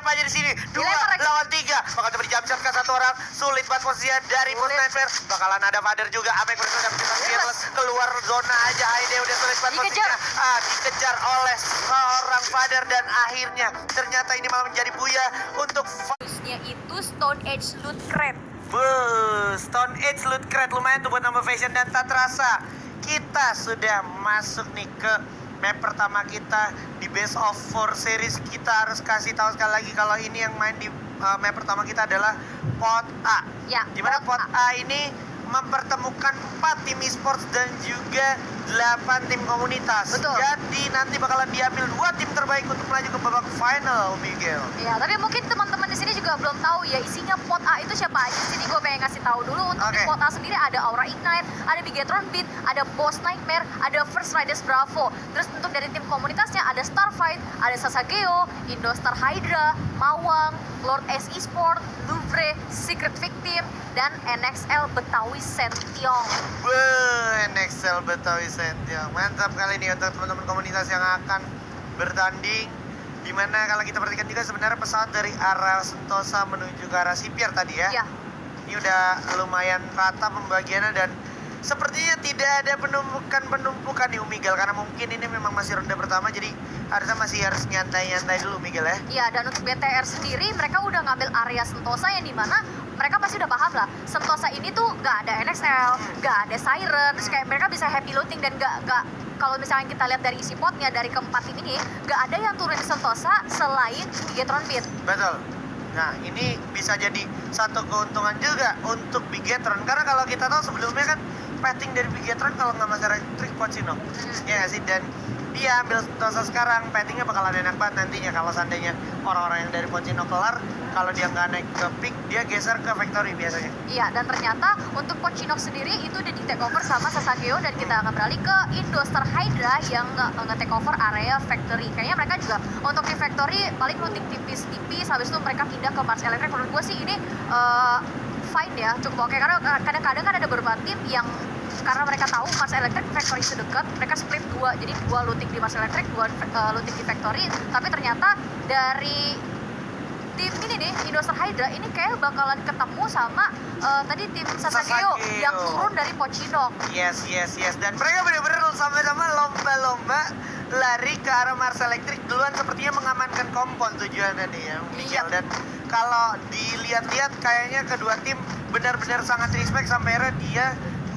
siapa aja di sini? 2 lawan 3. Bakal coba dijam shot ke satu orang. Sulit banget posisinya dari Post Sniper. Bakalan ada Father juga. Apa yang berusaha dapetin Fearless. Keluar zona aja. Aide udah sulit banget posisinya. Dikejar oleh seorang Father dan akhirnya ternyata ini malah menjadi buya untuk itu Stone Age Loot Crate. Stone Age Loot Crate lumayan tuh buat nambah fashion dan tak terasa kita sudah masuk nih ke map pertama kita di Best of 4 series. Kita harus kasih tahu sekali lagi kalau ini yang main di map pertama kita adalah Pot A. Ya, dimana Pot A ini mempertemukan 4 tim esports dan juga 8 tim komunitas. Betul. Jadi nanti bakalan diambil 2 tim terbaik untuk melaju ke babak final, Miguel. Ya, tapi mungkin teman-teman di sini juga belum tahu ya isinya Pot A itu siapa aja. Sini gue pengen kasih tahu dulu untuk di Pot A sendiri ada Aura Ignite, ada Bigetron Beat, ada Boss Nightmare, ada First Riders Bravo. Terus untuk dari tim komunitasnya ada Starfight, ada Sasageo, Indostar Hydra, Mawang, Lord S Esport, Louvre, Secret Victim, dan NXL Betawi Sentiong. NXL Betawi Sentiong. Mantap kali ini untuk teman-teman komunitas yang akan bertanding. Dimana kalau kita perhatikan juga sebenarnya pesawat dari arah Sentosa menuju ke arah Sipir tadi ya. Ya. Ini udah lumayan rata pembagiannya dan sepertinya tidak ada penumpukan di Miguel karena mungkin ini memang masih ronde pertama jadi harusnya masih harus nyantai-nyantai dulu Miguel ya. Iya, dan untuk BTR sendiri mereka udah ngambil area Sentosa yang dimana mereka pasti udah paham lah Sentosa ini tuh gak ada NXL, gak ada Siren, terus kayak mereka bisa happy looting dan gak kalau misalnya kita lihat dari isi potnya dari keempat tim ini gak ada yang turun di Sentosa selain Bigetron Beat. Betul. Nah ini bisa jadi satu keuntungan juga untuk Bigetron karena kalau kita tahu sebelumnya kan petting dari Bigetron kalau nggak masalah trik Pochinok ya nggak sih, dan dia ambil Sentosa sekarang pettingnya bakalan enak banget nantinya kalau seandainya orang-orang yang dari Pochinok kelar, kalau dia nggak naik ke pick dia geser ke Factory biasanya. Iya, dan ternyata untuk Pochinok sendiri itu udah di take over sama Sasageo dan kita akan beralih ke Indostar Hydra yang nge-take over area Factory. Kayaknya mereka juga untuk di Factory paling looting tipis-tipis, habis itu mereka pindah ke Mars Electric. Menurut gue sih ini fine ya, cukup oke karena kadang-kadang kan ada beberapa tim yang karena mereka tahu Mars Electric Factory itu dekat, mereka split 2, jadi 2 looting di Mars Electric, 2 looting di Factory. Tapi ternyata dari tim ini nih, Indostar Hydra ini kayak bakalan ketemu sama tadi tim Sasageo yang turun dari Pochinok. Yes. Dan mereka benar-benar sama-sama lomba-lomba lari ke arah Mars Electric duluan, sepertinya mengamankan kompon tujuannya nih ya, Miguel. Dan kalau dilihat-lihat kayaknya kedua tim benar-benar sangat respect sampai akhirnya dia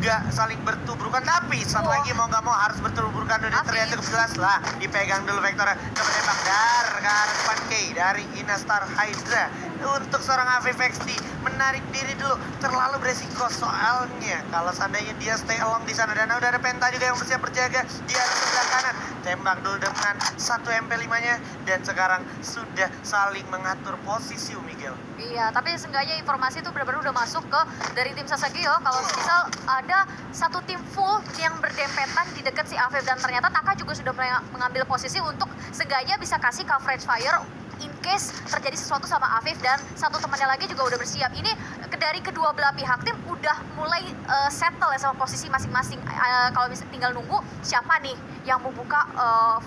nggak saling bertubrukan, tapi satu lagi mau nggak mau harus bertubrukan udah terlihat cukup jelas lah. Dipegang dulu vektornya ke penembak dar ke arah depan K dari Indostar Hydra. Untuk seorang Afif XD menarik diri dulu terlalu beresiko soalnya kalau seandainya dia stay along di sana dan udah ada Penta juga yang bersiap berjaga di arah sebelah kanan. Tembak dulu dengan 1 MP5-nya dan sekarang sudah saling mengatur posisi Miguel. Iya, tapi seenggaknya informasi itu benar-benar udah masuk ke dari tim Sasageo kalau misal ada satu tim full yang berdempetan di dekat si Afif, dan ternyata Taka juga sudah mengambil posisi untuk seenggaknya bisa kasih coverage fire in case terjadi sesuatu sama Afif, dan satu temannya lagi juga udah bersiap. Ini dari kedua belah pihak tim udah mulai settle ya sama posisi masing-masing. Kalau bisa tinggal nunggu siapa nih yang mau buka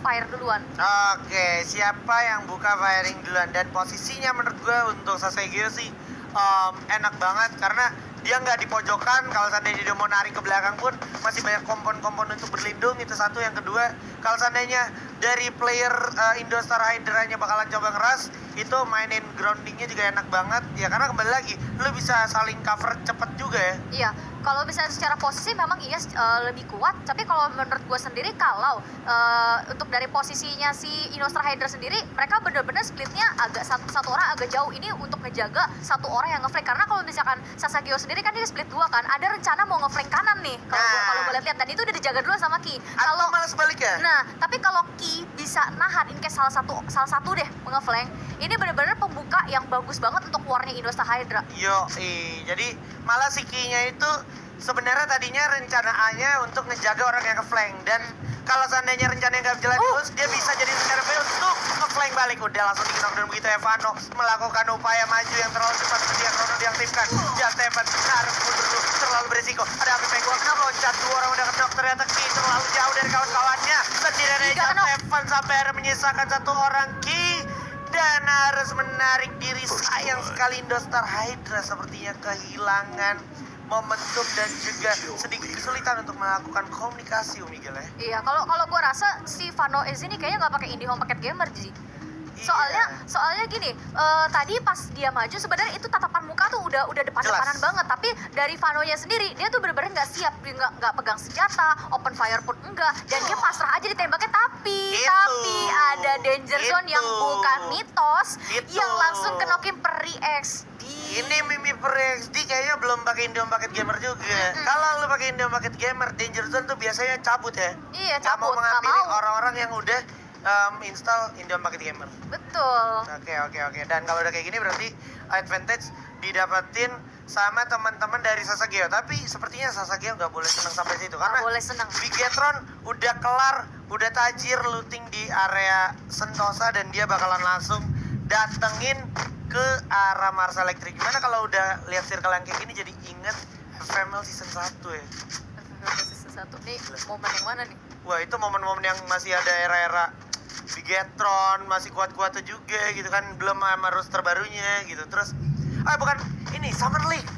fire duluan. Oke, siapa yang buka firing duluan, dan posisinya menurut gue untuk Sasageo sih enak banget karena dia nggak di pojokan. Kalau seandainya dia mau narik ke belakang pun masih banyak kompon-kompon untuk berlindung, itu satu. Yang kedua, kalau seandainya dari player Indostar Hydra-nya bakalan coba ngeras, itu mainin groundingnya juga enak banget ya, karena kembali lagi lu bisa saling cover cepet juga ya. Iya, kalau misalnya secara posisi memang iya lebih kuat, tapi kalau menurut gue sendiri kalau untuk dari posisinya si Indostar Hydra sendiri, mereka benar-benar splitnya agak satu orang agak jauh ini untuk ngejaga satu orang yang ngeflank. Karena kalau misalkan Sasageo sendiri kan dia split 2 kan, ada rencana mau ngeflank kanan nih kalau gue lihat, dan itu udah dijaga dulu sama Ki. Kalau malah sebaliknya. Nah, tapi kalau Ki bisa nahan in case salah satu deh ngeflank, ini benar-benar pembuka yang bagus banget untuk warnya Indostar Hydra. Jadi malah si Ki-nya itu sebenarnya tadinya rencana A-nya untuk ngejaga orang yang ke-flank, dan kalau seandainya rencananya nggak jalan terus, dia bisa jadi rencana B untuk nge-flank balik. Udah langsung di-knock, dan begitu Evano melakukan upaya maju yang terlalu cepat ketika Chrono diaktifkan. Just Evan harus mundur dulu, terlalu berisiko. Ada Api Penguang kenapa loncat, 2 orang udah ke-knock, ternyata Ki terlalu jauh dari kawan-kawannya. Sendirian aja Just Evan sampai akhirnya menyisakan 1 orang Ki. dan harus menarik diri. Sayang sekali Indostar Hydra sepertinya kehilangan momentum dan juga sedikit kesulitan untuk melakukan komunikasi, Miguel ya. Iya, kalau gua rasa si Vano Ez ini kayaknya nggak pakai IndiHome paket gamer sih. Soalnya gini, tadi pas dia maju sebenarnya itu tatapan muka tuh udah depan-depanan Jelas. banget, tapi dari Vanonya sendiri dia tuh bener-bener nggak siap, dia nggak pegang senjata, open fire pun enggak, dan dia pasrah aja ditembaknya. Tapi ada danger zone yang bukan mitos yang langsung kenokin Peri XD. Ini Mimi Peri XD kayaknya belum pakai Indihome paket gamer juga. Kalau lu pakai Indihome paket gamer, danger zone tuh biasanya cabut ya. Iya, Nggak mau cabut, nggak mengampiri mau. orang-orang yang udah install Indihome paket gamer. Betul. Oke. Dan kalau udah kayak gini berarti advantage didapetin sama teman-teman dari Sasageo. Tapi sepertinya Sasageo nggak boleh senang sampai situ karena Nggak boleh senang. Bigetron udah kelar, udah tajir looting di area Sentosa dan dia bakalan langsung datengin ke arah Mars Electric. Gimana kalau udah lihat circle yang kayak gini jadi inget FML season 1 ya. Season 1 nih momen yang mana nih? Wah, itu momen-momen yang masih ada era-era Bigetron, masih kuat-kuatnya juga gitu kan, belum sama roster terbarunya gitu. Terus bukan ini Summer League.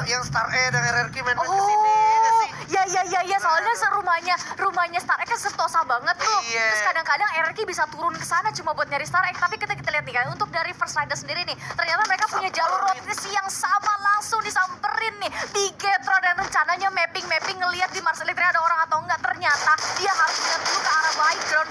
Yang Star E dan RRQ main kesini nggak sih? Iya, soalnya rumahnya Star Egg kan sentosa banget tuh. Iya. Terus kadang-kadang RRQ bisa turun ke sana cuma buat nyari Star Egg. Tapi kita lihat nih kan, untuk dari First Rider sendiri nih, ternyata mereka punya jalur rotasi yang sama, langsung disamperin nih Bigetron, dan rencananya mapping ngelihat di Mars Electric ada orang atau enggak. Ternyata dia harus lihat dulu ke arah high ground,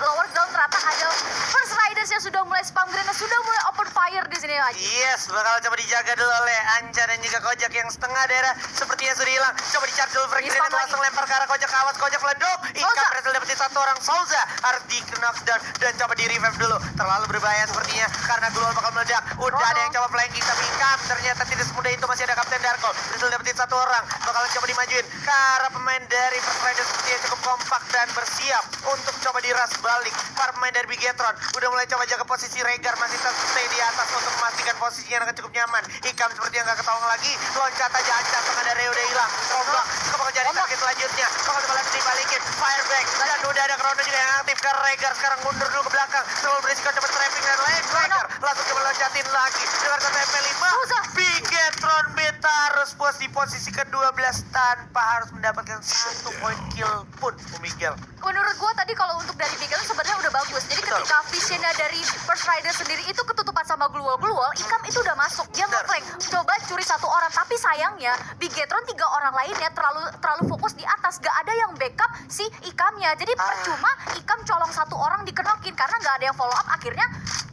lower ground. Ternyata ada First Riders yang sudah mulai spam grenade, sudah mulai open fire di sini lagi. Yes, bakal coba dijaga dulu oleh Anca dan juga Kojak yang setengah daerah sepertinya sudah hilang. Coba di-charge dulu frag grenade, langsung lempar ke arah Kojak. Awas Kojak ledok. Ika berhasil dapetin satu orang. Souza harus di-knockdown dan coba di-revive dulu. Terlalu berbahaya sepertinya karena Global bakal meledak. Udah ada yang coba flanking tapi Ikam ternyata tidak semudah itu. Masih ada Kapten Darko. Berhasil dapetin satu orang. Bakalan coba dimajuin ke arah pemain dari First Rider sepertinya cukup kompak dan bersiap untuk coba diras balik. Para pemain dari Bigetron udah mulai coba jaga posisi. Regar masih tetap stay di atas untuk memastikan posisinya akan cukup nyaman. Ikam sepertinya nggak ketolong lagi. Loncat aja Anca, tengah dari udah hilang. Rombak bakal jadi target selanjutnya. Bakal coba lagi dibalikin. Fireback dan udah ada Krono juga yang aktif ke Regar. Sekarang mundur dulu ke belakang. Terlalu berisiko coba trapping dan Regar langsung coba loncatin lagi. Dengan satu MP5 Bigetron Beta harus puas di posisi ke-12 tanpa harus mendapatkan 1 poin kill pun, Miguel. Menurut gua tadi kalau untuk dari Bigetron sebenarnya udah bagus. Jadi Betul. ketika visionnya dari First Rider sendiri itu ketutupan sama Gluol, Ikam itu udah masuk. Dia nge-flank, coba curi satu orang. Tapi sayangnya Bigetron 3 orang lainnya terlalu fokus di atas. Gak ada yang backup si Ikamnya. Jadi percuma Ikam colong satu orang dikenokin karena gak ada yang follow up. Akhirnya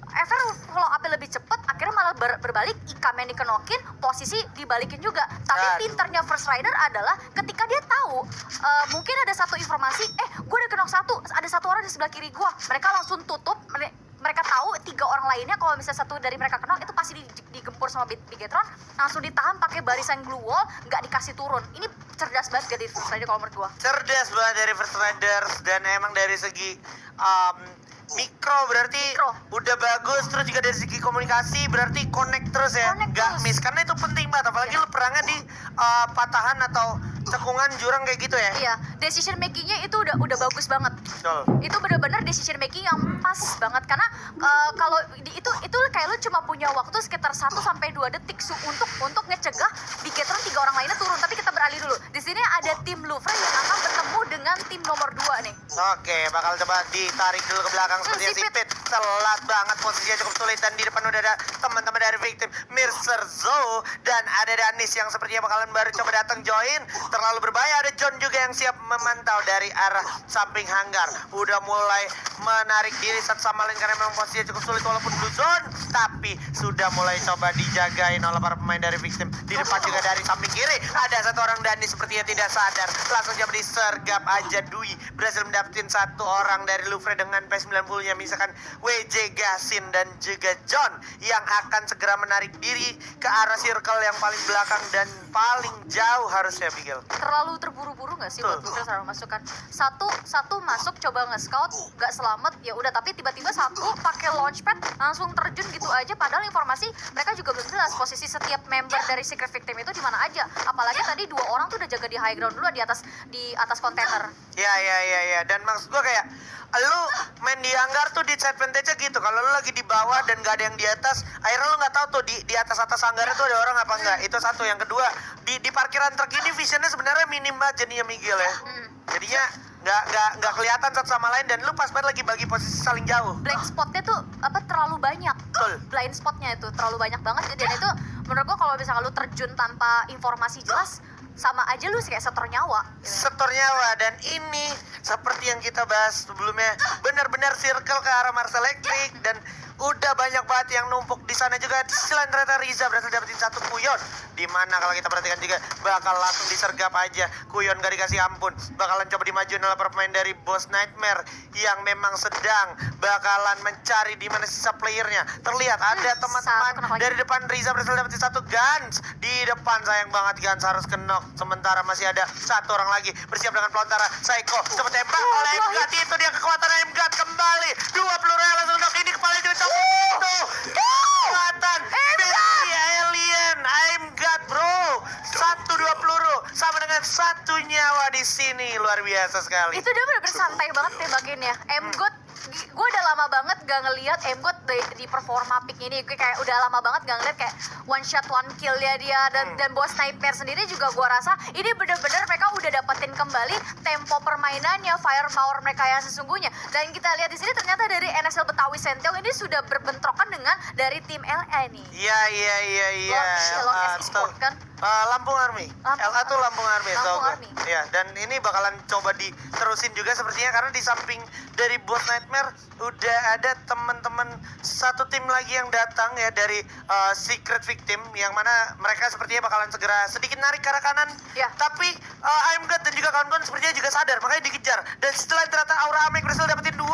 Ever follow up lebih cepet, akhirnya malah berbalik. Ikam yang dikenokin, posisi dibalikin juga. Tapi pinternya First Rider adalah ketika dia tahu mungkin ada satu informasi, gue udah kenok satu, ada satu orang di sebelah kiri gue. Mereka langsung tutup. Mereka tahu 3 orang lainnya kalau misalnya satu dari mereka kenok itu pasti digempur sama Bigetron, langsung ditahan pakai barisan glue wall, nggak dikasih turun. Ini cerdas banget dari First Rider kalau menurut gua. Cerdas banget dari First Riders dan emang dari segi mikro berarti udah bagus. Terus juga dari segi komunikasi berarti connect terus ya, nggak miss, karena itu penting banget apalagi lu perangnya di patahan atau cekungan jurang kayak gitu ya. Iya, decision makingnya itu udah bagus banget. Betul. Itu benar-benar decision making yang pas banget karena kalau itu kayak lu cuma punya waktu sekitar 1 sampai 2 detik untuk ngecegah Bigetron 3 orang lainnya turun. Tapi kita beralih dulu. Di sini ada tim Louvre yang akan bertemu dengan tim nomor 2 nih. Oke, bakal coba ditarik dulu ke belakang sepertinya Sipit. Telat banget, posisinya cukup sulit dan di depan udah ada teman-teman dari victim Mirser Zo dan ada Danis yang sepertinya bakalan baru coba datang join. Terlalu berbahaya. Ada John juga yang siap memantau dari arah samping hanggar. Udah mulai menarik diri satu sama lain karena memang posisinya cukup sulit walaupun blue zone, tapi sudah mulai coba dijagain oleh para pemain dari victim. Di depan juga dari samping kiri ada satu orang Dani sepertinya tidak sadar, langsung coba disergap aja. Dwi berhasil mendapatkan satu orang dari Louvre dengan P90 nya, misalkan WJ Gasin dan juga John yang akan segera menarik diri ke arah circle yang paling belakang dan paling jauh harusnya, Miguel. Terlalu terburu-buru nggak sih buat Louvre sekarang masukkan satu masuk coba nge-scout nggak selamat ya udah, tapi tiba-tiba satu pakai launchpad langsung terjun gitu aja, padahal informasi mereka juga belum jelas posisi setiap member dari secret victim itu di mana aja. Apalagi tadi 2 orang tuh udah jaga di high ground dulu di atas kontainer. Ya. Dan maksud gue kayak lu main di hanggar tuh disadvantage-nya gitu. Kalau lu lagi di bawah dan gak ada yang di atas, akhirnya lu nggak tahu tuh di atas hanggar itu ada orang apa enggak. Itu satu. Yang kedua, di parkiran truk ini visionnya sebenarnya minim banget jadinya Miguel ya. Jadinya nggak kelihatan satu sama lain dan lu pas banget lagi bagi posisi saling jauh. Blank spotnya tuh terlalu banyak. Betul. Blind spotnya itu terlalu banyak banget, dan itu menurut gua kalau misalnya lu terjun tanpa informasi jelas, sama aja lu kayak setor nyawa gitu. Setor nyawa. Dan ini seperti yang kita bahas sebelumnya, benar-benar circle ke arah Mars Electric dan udah banyak banget yang numpuk di sana juga. Selain ternyata Riza berhasil dapetin satu kuyon, dimana kalau kita perhatikan juga bakal langsung disergap aja. Kuyon gak dikasih ampun, bakalan coba dimajuin oleh pemain dari Boss Nightmare yang memang sedang bakalan mencari di mana sisa playernya. Terlihat ada teman-teman dari depan. Riza berhasil dapetin satu Gans di depan. Sayang banget Gans harus kenok. Sementara masih ada satu orang lagi bersiap dengan pelontara. Psycho coba tembak oleh MGAT. Itu dia kekuatan MGAT kembali. 20 rel langsung knock. Ini kepala jadi itu kekuatan Baby Alien MGAT bro. 1-2 peluru sama dengan 1 nyawa di sini. Luar biasa sekali. Itu dia bener-bener santai banget tembakinnya. M-God, gue udah lama banget gak ngeliat M-God di performa pick ini. Gue kayak udah lama banget gak ngeliat kayak one shot one kill ya dia. Dan Boss Nightmare sendiri juga gue rasa ini bener-bener mereka udah dapetin kembali tempo permainannya, firepower mereka yang sesungguhnya. Dan kita lihat di sini ternyata dari NSL Betawi Sentinel ini sudah berbentrokan dengan dari tim LA nih. Iya. Long Esport kan? Lampung Army. LA tuh Lampung Army. Lampung Army. Ya, dan ini bakalan coba diterusin juga sepertinya karena di samping dari Boss Nightmare udah ada teman-teman satu tim lagi yang datang ya dari Secret Victim, yang mana mereka sepertinya bakalan segera sedikit narik ke arah kanan. Ya. Tapi AMGAT dan juga kawan-kawan sepertinya juga sadar, makanya dikejar. Dan setelah ternyata Aura Amek berhasil dapetin 3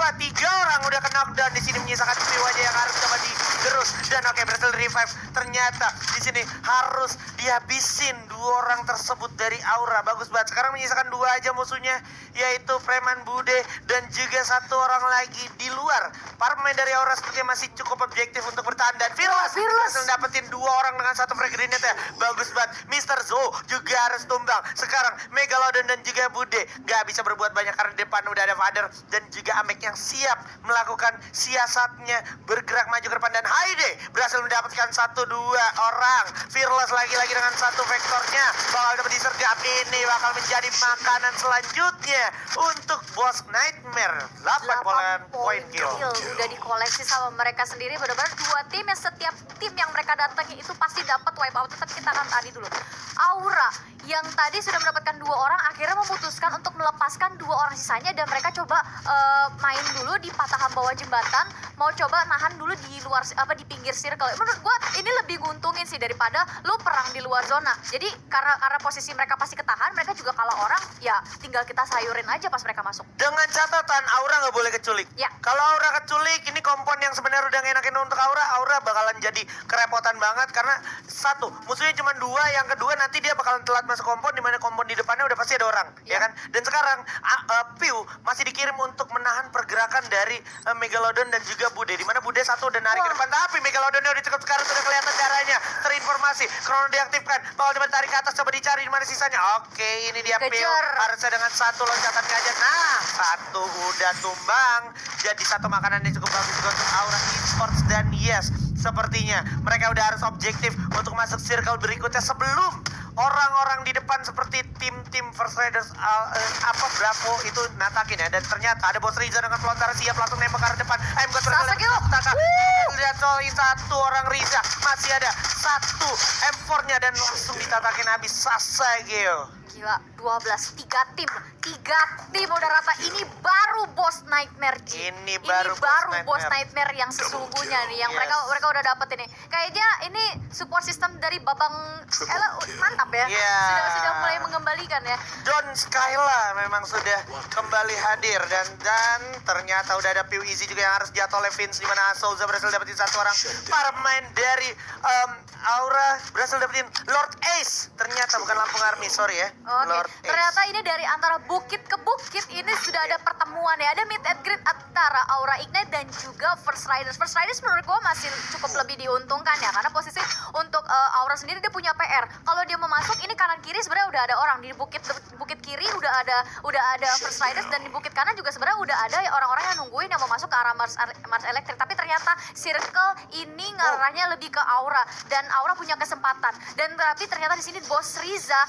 orang udah kena knockdown. Di sini menyisakan Piu aja yang harus coba digerus. Dan oke, berhasil revive. Ternyata di sini harus dihabisin 2 orang tersebut dari Aura. Bagus banget. Sekarang menyisakan 2 aja musuhnya, yaitu Preman Bude dan juga 1 orang lagi di luar. Para pemain dari Aura sepertinya masih cukup objektif untuk bertahan. Dan Fearless berhasil dapetin 2 orang dengan 1 frag grenade ya. Bagus banget. Mr. Zo juga harus tumbang. Sekarang Megalodon dan juga Bude gak bisa berbuat banyak karena di depan udah ada Father dan juga Amek yang siap melakukan siasatnya, bergerak maju ke depan. Dan Haide berhasil mendapatkan 1-2 orang. Fearless lagi-lagi dengan 1 vektornya bakal dapat disergap. Ini bakal menjadi makanan selanjutnya untuk Boss Nightmare. 8 poin kill. Udah dikoleksi sama mereka sendiri. Benar-benar 2 tim yang setiap tim yang mereka datangi itu pasti dapat wipeout. Tapi kita akan tadi dulu Aura yang tadi sudah mendapatkan 2 orang akhirnya memutuskan untuk melepaskan 2 orang sisanya, dan mereka coba main dulu di patahan bawah jembatan, mau coba nahan dulu di luar di pinggir circle. Menurut gua ini lebih nguntungin sih daripada lu perang di luar zona. Jadi karena posisi mereka pasti ketahan, mereka juga kalah orang, ya tinggal kita sayurin aja pas mereka masuk. Dengan catatan Aura nggak boleh keculik. Ya. Kalau Aura keculik, ini kompon yang sebenarnya udah ngenakin untuk Aura bakalan jadi kerepotan banget karena satu, musuhnya cuma 2, yang kedua nanti dia bakalan telat masuk kompon, dimana kompon di depannya udah pasti ada orang, ya kan? Dan sekarang Piu masih dikirim untuk menahan pergerakan dari Megalodon dan juga Bude, dimana Bude satu udah narik ke depan, tapi Megalodonnya udah cukup sekarang, sudah kelihatan darahnya, terinformasi, Chrono diaktifkan, bakal coba tarik ke atas, coba dicari di mana sisanya. Oke, ini dia Piu, harusnya dengan 1 loncatan aja. Nah, 1 udah tumbang, jadi 1 makanan yang cukup bagus juga untuk Aura Esports. Dan yes, sepertinya mereka udah harus objektif untuk masuk circle berikutnya sebelum orang-orang di depan seperti tim-tim First Raiders Bravo itu natakin ya. Dan ternyata ada Boss Riza dengan pelontara siap langsung nembak ke arah depan. Lihat soal 1 orang Riza, masih ada 1 M4-nya dan langsung ditatakin habis Sasageo. Gila, 12, 3 tim udah rata. Ini baru Boss Nightmare, Ji. Ini baru Boss Nightmare yang sesungguhnya nih, yang mereka udah dapet ini. Kayaknya ini support system dari Babang Ella mantap ya. Sudah mulai mengembalikan ya. Don Skyla memang sudah kembali hadir dan ternyata udah ada Piu Easy juga yang harus jatuh oleh Vince, di mana Souza berhasil dapetin 1 orang. Para pemain dari Aura berhasil dapetin Lord Ace. Ternyata bukan Lampung Army, sorry ya. Oke. Ternyata ini dari antara bukit ke bukit ini sudah ada pertemuan ya. Ada meet and greet antara Aura Ignite dan juga First Riders. First Riders menurut gue masih cukup lebih diuntungkan ya, karena posisi untuk Aura Aura sendiri dia punya PR. Kalau dia mau masuk, ini kanan kiri sebenarnya udah ada orang. Di bukit kiri udah ada First Riders, dan di bukit kanan juga sebenarnya udah ada orang-orang yang nungguin yang mau masuk ke arah Mars Electric. Tapi ternyata circle ini ngarahnya lebih ke Aura, dan Aura punya kesempatan. Dan tapi ternyata di sini Bos Riza,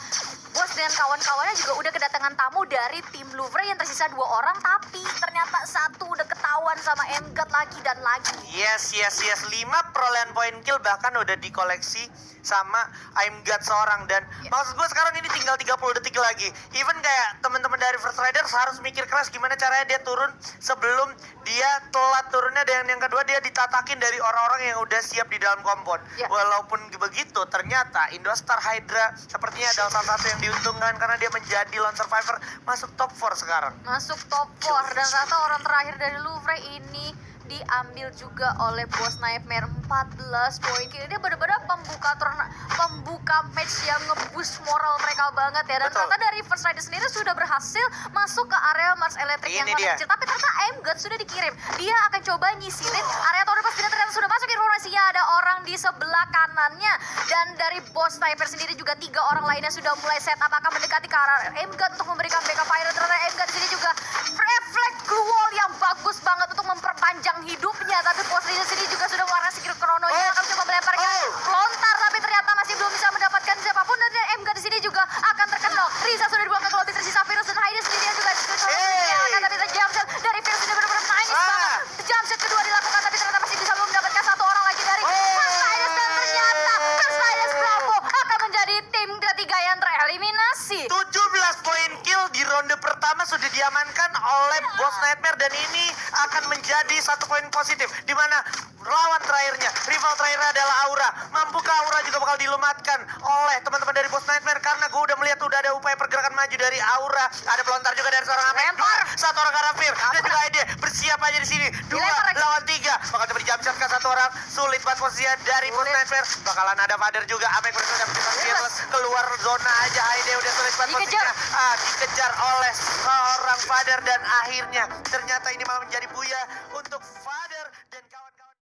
Bos dengan kawan-kawannya juga udah kedatangan tamu dari tim Louvre yang tersisa 2 orang, tapi ternyata satu udah ketahuan sama MGUT lagi dan lagi. Yes. 5 perolehan poin kill bahkan udah dikoleksi sama I'm God seorang. Dan maksud gue sekarang ini tinggal 30 detik lagi. Even kayak teman-teman dari First Riders harus mikir keras gimana caranya dia turun sebelum dia telat turunnya. Dan yang kedua, dia ditatakin dari orang-orang yang udah siap di dalam kompon. Walaupun begitu, ternyata Indostar Hydra sepertinya adalah salah satu yang diuntungkan karena dia menjadi lone survivor masuk top 4 sekarang. Masuk top 4, dan ternyata orang terakhir dari Louvre ini diambil juga oleh Bos Nightmare. 14 poin kill. Dia benar-benar pembuka match yang nge-boost moral mereka banget ya. Dan ternyata dari First Rider sendiri sudah berhasil masuk ke area Mars Electric yang paling kecil. Tapi ternyata MGUT sudah dikirim. Dia akan coba nyisirin area Torrepas, dan ternyata sudah masuk informasinya ada orang di sebelah kanannya. Dan dari Bos Sniper sendiri juga 3 orang lainnya sudah mulai set up akan mendekati ke arah MGUT untuk memberikan backup fire. Ternyata MGUT sini juga reflect glue wall yang bagus banget untuk memperpanjang hidupnya. Tapi Bos Riza sini juga sudah mengeluarkan skill Chrono yang akan coba melemparkan lontar, tapi ternyata masih belum bisa mendapatkan siapapun. Dan MGUT di sini juga akan terkenal. Riza sudah dibuang ke lobby, tersisa Virus dan Haides sendiri juga akan, tapi jump shot dari Virus ini benar-benar nice banget. Jump shot kedua dilakukan, tapi ternyata masih bisa belum mendapatkan 1 orang lagi dari First Haides, dan ternyata First Haides Bravo akan menjadi tim ketiga yang tereliminasi. 17 poin kill di ronde pertama sudah diamankan oleh Bos Nightmare, dan ini akan menjadi 1 poin positif di mana lawan terakhirnya, rival terakhirnya adalah Aura. Mampukah Aura juga bakal dilumatkan oleh teman-teman dari Bos Nightmare? Karena gue udah melihat udah ada upaya pergerakan maju dari Aura. Ada pelontar juga dari seorang Amek. Satu orang Karafir dan juga Aide bersiap aja di sini. 2 lawan 3. Bakal coba dijam shot ke 1 orang. Sulit banget posisinya dari Bos Nightmare. Bakalan ada Father juga. Amek berusaha Fearless keluar zona aja. Aide udah sulit banget posisinya. Dikejar oleh seorang Father, dan akhirnya ternyata ini malah menjadi buya untuk Father. Dan